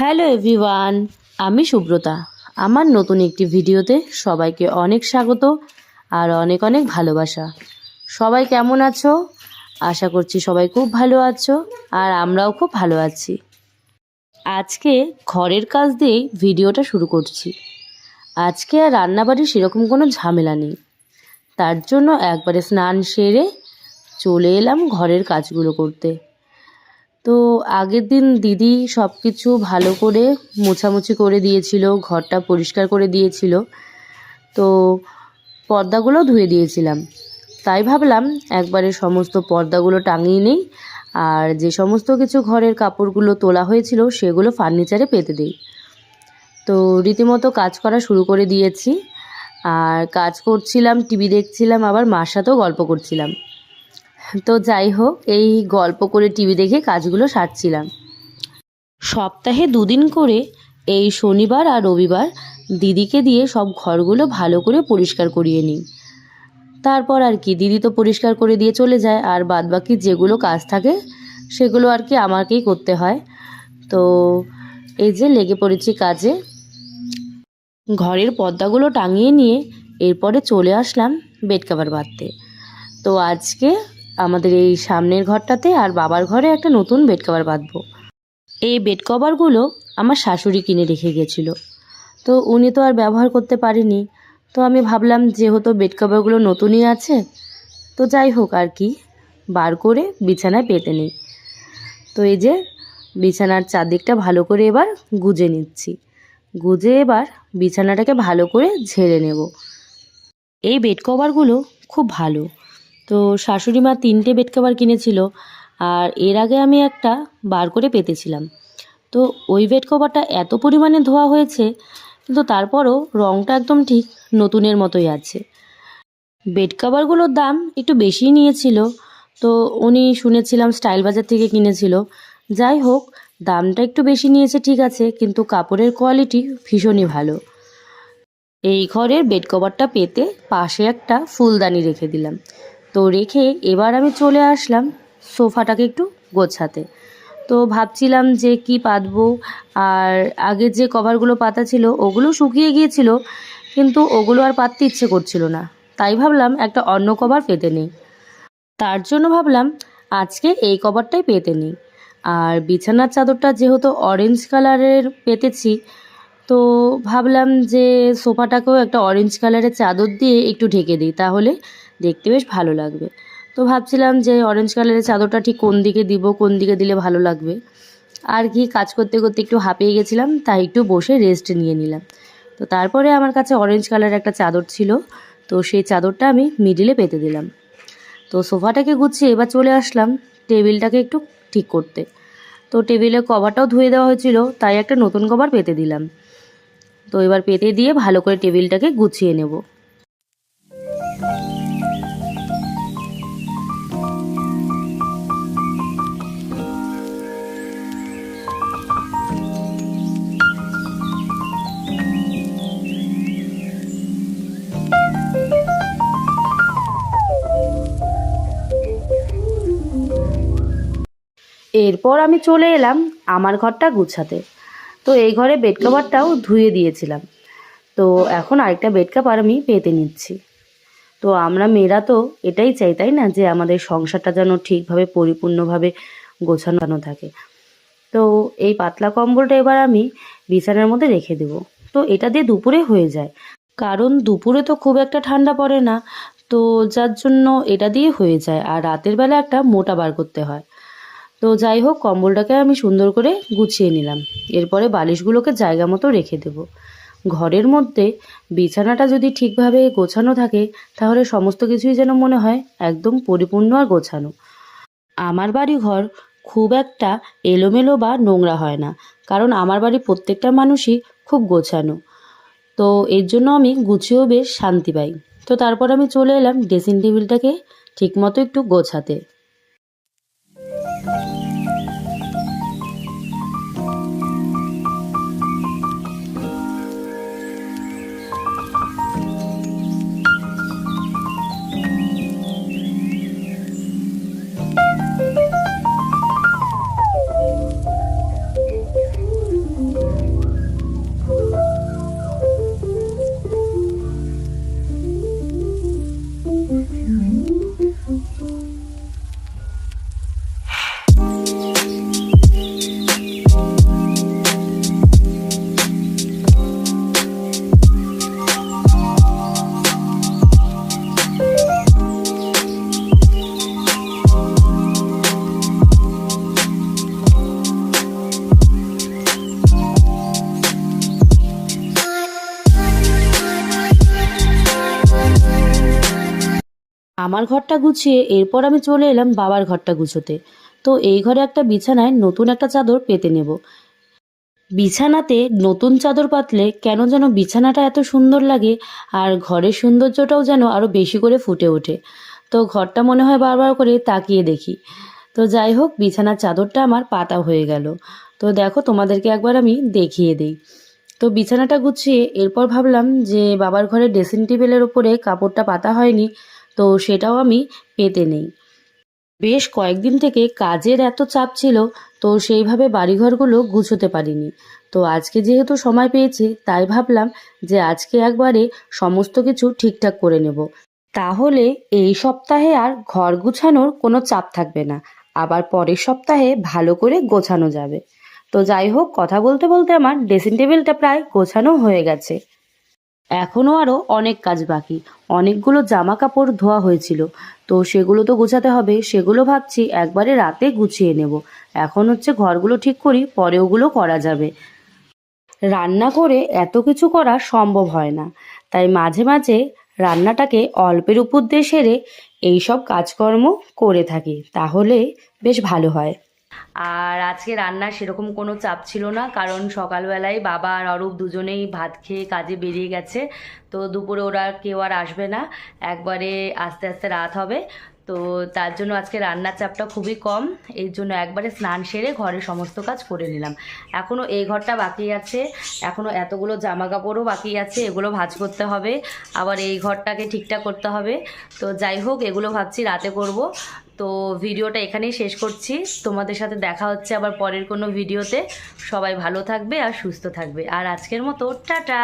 Hello everyone, আমি সুব্রতা। আমার নতুন একটি ভিডিওতে সবাইকে অনেক স্বাগত আর অনেক অনেক ভালোবাসা। সবাই কেমন আছো? আশা করছি সবাই খুব ভালো আছো আর আমরাও খুব ভালো আছি। আজকে ঘরের কাজ দিয়েই ভিডিওটা শুরু করছি। আজকে আর রান্নাবাড়ির সেরকম কোনো ঝামেলা নেই, তার জন্য একবারে স্নান সেরে চলে এলাম ঘরের কাজগুলো করতে। তো আগের দিন দিদি সব কিছু ভালো করে মোছামুছি করে দিয়েছিল, ঘরটা পরিষ্কার করে দিয়েছিল। তো পর্দাগুলো ধুয়ে দিয়েছিলাম, তাই ভাবলাম একবারে সমস্ত পর্দাগুলো টাঙিয়ে নেই আর যে সমস্ত কিছু ঘরের কাপড়গুলো তোলা হয়েছিল সেগুলো ফার্নিচারে পেতে দিই। তো রীতিমতো কাজ করা শুরু করে দিয়েছি আর কাজ করছিলাম, টিভি দেখছিলাম, আবার মার সাথেও গল্প করছিলাম। তো যাই হোক, এই গল্প করে টিভি দেখে কাজগুলো সারছিলাম। সপ্তাহে 2 দিন করে এই শনিবার আর রবিবার দিদিকে দিয়ে সব ঘরগুলো ভালো করে পরিষ্কার করিয়ে নিই। তারপর আর কি, দিদি তো পরিষ্কার করে দিয়ে চলে যায় আর বাদবাকি যেগুলো কাজ থাকে সেগুলো আর কি আমাকেই করতে হয়। তো এই যে লেগে পড়েছি কাজে। ঘরের পর্দাগুলো টাঙিয়ে নিয়ে এরপরে চলে আসলাম বেড কভার বাঁধতে। তো আজকে আমাদের এই সামনের ঘরটাতে আর বাবার ঘরে একটা নতুন বেড কভার বাঁধবো। এই বেড কভারগুলো আমার শাশুড়ি কিনে রেখে গেছিল, তো উনি তো আর ব্যবহার করতে পারেনি। তো আমি ভাবলাম যেহেতু বেড কভারগুলো নতুনই আছে, তো যাই হোক আর কি, বার করে বিছানায় পেতে নেই। তো এই যে বিছানার চারদিকটা ভালো করে এবার গুজে নিচ্ছি। গুজে এবার বিছানাটাকে ভালো করে ঝেড়ে নেব। এই বেড কভারগুলো খুব ভালো। তো শাশুড়ি মা 3টে বেড কভার কিনেছিল আর এর আগে আমি একটা বার করে পেতেছিলাম। তো ওই বেড কভারটা এত পরিমাণে ধোয়া হয়েছে, কিন্তু তারপরও রঙটা একদম ঠিক নতুনের মতোই আছে। বেড কভারগুলোর দাম একটু বেশিই নিয়েছিল, তো উনি শুনেছিলাম স্টাইল বাজার থেকে কিনেছিল। যাই হোক, দামটা একটু বেশি নিয়েছে ঠিক আছে, কিন্তু কাপড়ের কোয়ালিটি ভীষণই ভালো। এই ঘরের বেড কভারটা পেতে পাশে একটা ফুলদানি রেখে দিলাম। তো রেখে এবার আমি চলে আসলাম সোফাটাকে একটু গোছাতে। তো ভাবছিলাম যে কি পাতবো, আর আগের যে কভারগুলো পাতা ছিল ওগুলো শুকিয়ে গিয়েছিল, কিন্তু ওগুলো আর পাততে ইচ্ছে করছিল না। তাই ভাবলাম একটা অন্য কভার পেতে নিই। তার জন্য ভাবলাম আজকে এই কভারটাই পেতে নিই। আর বিছানার চাদরটা যেহেতু অরেঞ্জ কালারের পেতেছি, তো ভাবলাম যে সোফাটাকেও একটা অরেঞ্জ কালারের চাদর দিয়ে একটু ঢেকে দিই, তাহলে দেখতে বেশ ভালো লাগবে। তো ভাবছিলাম যে অরেঞ্জ কালারের চাদরটা ঠিক কোন দিকে দিব, কোন দিকে দিলে ভালো লাগবে। আর কি, কাজ করতে করতে একটু হাঁপিয়ে গেছিলাম, তাই একটু বসে রেস্ট নিয়ে নিলাম। তো তারপরে আমার কাছে অরেঞ্জ কালারের একটা চাদর ছিল, তো সেই চাদরটা আমি মিডিলে পেতে দিলাম। তো সোফাটাকে গুছিয়ে এবার চলে আসলাম টেবিলটাকে একটু ঠিক করতে। তো টেবিলের কভারটাও ধুয়ে দেওয়া হয়েছিল, তাই একটা নতুন কভার পেতে দিলাম। তো এবার পেতে দিয়ে ভালো করে টেবিলটাকে গুছিয়ে নেব। এরপর আমি চলে এলাম আমার ঘরটা গুছাতে। তো এই ঘরে বেড কভারটাও ধুয়ে দিয়েছিলাম, তো এখন আরেকটা বেড কভার আমি পেতে নিচ্ছি। তো আমরা মেয়েরা তো এটাই চাই, তাই না, যে আমাদের সংসারটা যেন ঠিকভাবে পরিপূর্ণভাবে গোছানো থাকে। তো এই পাতলা কম্বলটা এবার আমি বিছানার মধ্যে রেখে দেব। তো এটা দিয়ে দুপুরে হয়ে যায়, কারণ দুপুরে তো খুব একটা ঠান্ডা পড়ে না, তো যার জন্য এটা দিয়ে হয়ে যায়। আর রাতের বেলা একটা মোটা বার করতে হয়। তো যাই হোক, কম্বলটাকে আমি সুন্দর করে গুছিয়ে নিলাম। এরপরে বালিশগুলোকে জায়গা মতো রেখে দেব। ঘরের মধ্যে বিছানাটা যদি ঠিকভাবে গোছানো থাকে, তাহলে সমস্ত কিছুই যেন মনে হয় একদম পরিপূর্ণ আর গোছানো। আমার বাড়ি ঘর খুব একটা এলোমেলো বা নোংরা হয় না, কারণ আমার বাড়ির প্রত্যেকটা মানুষই খুব গোছানো। তো এর জন্য আমি গুছিয়েও বেশ শান্তি পাই। তো তারপর আমি চলে এলাম ড্রেসিং টেবিলটাকে ঠিকমতো একটু গোছাতে। আমার ঘরটা গুছিয়ে এরপর আমি চলে এলাম বাবার ঘরটা গুছোতে। তো এই ঘরে একটা বিছানায় নতুন একটা চাদর পেতে নেব। বিছানাতে নতুন চাদর পাতলে কেন যেন বিছানাটা এত সুন্দর লাগে, আর ঘরের সৌন্দর্যটাও যেন আরও বেশি করে ফুটে ওঠে। তো ঘরটা মনে হয় বারবার করে তাকিয়ে দেখি। তো যাই হোক, বিছানার চাদরটা আমার পাতা হয়ে গেল। তো দেখো, তোমাদেরকে একবার আমি দেখিয়ে দিই। তো বিছানাটা গুছিয়ে এরপর ভাবলাম যে বাবার ঘরে ড্রেসিং টেবিলের ওপরে কাপড়টা পাতা হয়নি, তো সেটাও আমি পেতে নেই। বেশ কয়েকদিন থেকে কাজের এত চাপ ছিল, তো সেইভাবে বাড়িঘরগুলো গুছোতে পারিনি। তো আজকে যেহেতু সময় পেয়েছি, তাই ভাবলাম যে আজকে একবারে সমস্ত কিছু ঠিকঠাক করে নেব। তাহলে এই সপ্তাহে আর ঘর গুছানোর কোনো চাপ থাকবে না, আবার পরের সপ্তাহে ভালো করে গোছানো যাবে। তো যাই হোক, কথা বলতে বলতে আমার ড্রেসিং টেবিলটা প্রায় গোছানো হয়ে গেছে। এখনও আরও অনেক কাজ বাকি। অনেকগুলো জামা কাপড় ধোয়া হয়েছিল, তো সেগুলো তো গোছাতে হবে। সেগুলো ভাবছি একবারে রাতে গুছিয়ে নেব। এখন হচ্ছে ঘরগুলো ঠিক করি, পরে ওগুলো করা যাবে। রান্না করে এত কিছু করা সম্ভব হয় না, তাই মাঝে মাঝে রান্নাটাকে অল্পের উপর দিয়ে সেরে এইসব কাজকর্ম করে থাকি, তাহলে বেশ ভালো হয়। আর আজকে রান্নার সেরকম কোনো চাপ ছিল না, কারণ সকালবেলায় বাবা আর অরূপ দুজনেই ভাত খেয়ে কাজে বেরিয়ে গেছে। তো দুপুরে ওরা কেউ আর আসবে না, একবারে আস্তে আস্তে রাত হবে। তো তার জন্য আজকে রান্নার চাপটা খুবই কম। এর জন্য একবারে স্নান সেরে ঘরের সমস্ত কাজ করে নিলাম। এখনও এই ঘরটা বাকি আছে, এখনও এতগুলো জামা কাপড়ও বাকি আছে, এগুলো ভাঁজ করতে হবে। আবার এই ঘরটাকে ঠিকঠাক করতে হবে। তো যাই হোক, এগুলো ভাবছি রাতে করব। তো ভিডিওটা এখানেই শেষ করছি। তোমাদের সাথে দেখা হচ্ছে আবার পরের কোনো ভিডিওতে। সবাই ভালো থাকবে আর সুস্থ থাকবে। আর আজকের মতো টাটা।